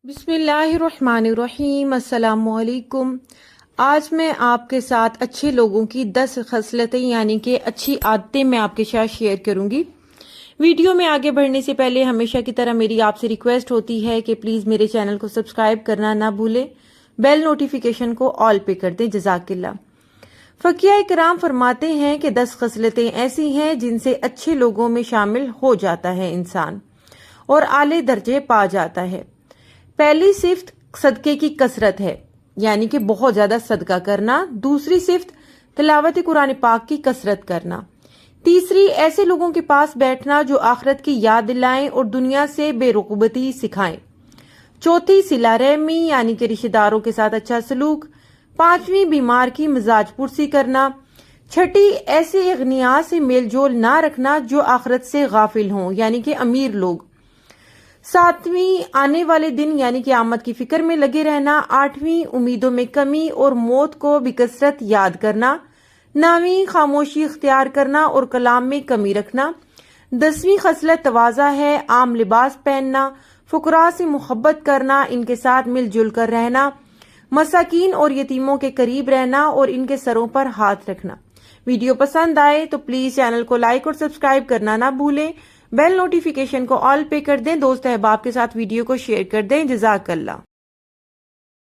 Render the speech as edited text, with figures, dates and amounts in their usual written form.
बिस्मिल्लाहिर्रहमानिर्रहीम। अस्सलाम वालेकुम। आज मैं आपके साथ अच्छे लोगों की 10 खसलतें यानी कि अच्छी आदतें मैं आपके साथ शेयर करूंगी। वीडियो में आगे बढ़ने से पहले हमेशा की तरह मेरी आपसे रिक्वेस्ट होती है कि प्लीज़ मेरे चैनल को सब्सक्राइब करना ना भूलें, बेल नोटिफिकेशन को ऑल पे कर दें। जज़ाकिल्लाह। फ़क़ीहा इकराम फरमाते हैं कि 10 खसलतें ऐसी हैं जिनसे अच्छे लोगों में शामिल हो जाता है इंसान और आले दर्जे पा जाता है। पहली सिफ्त सदके की कसरत है, यानी कि बहुत ज्यादा सदका करना। दूसरी सिफ्त तिलावत कुरान पाक की कसरत करना। तीसरी ऐसे लोगों के पास बैठना जो आखिरत की याद दिलाएं और दुनिया से बेरुग़बती सिखाएं। चौथी सिला रहमी यानी कि रिश्तेदारों के साथ अच्छा सलूक। पांचवी बीमार की मिजाज पुरसी करना। छठी ऐसे अगनिया से मेलजोल ना रखना जो आखिरत से गाफिल हों, यानी कि अमीर लोग। सातवीं आने वाले दिन यानी कि आमद की फिक्र में लगे रहना। आठवीं उम्मीदों में कमी और मौत को बिकसरत याद करना। नौवीं खामोशी इख्तियार करना और कलाम में कमी रखना। 10वीं खसलत तवाज़ा है, आम लिबास पहनना, फुकरा से मोहब्बत करना, इनके साथ मिलजुल कर रहना, मसाकीन और यतीमों के करीब रहना और इनके सरों पर हाथ रखना। वीडियो पसंद आए तो प्लीज चैनल को लाइक और सब्सक्राइब करना ना भूलें, बेल नोटिफिकेशन को ऑल पे कर दें, दोस्त अहबाब के साथ वीडियो को शेयर कर दें। जज़ाकल्लाह।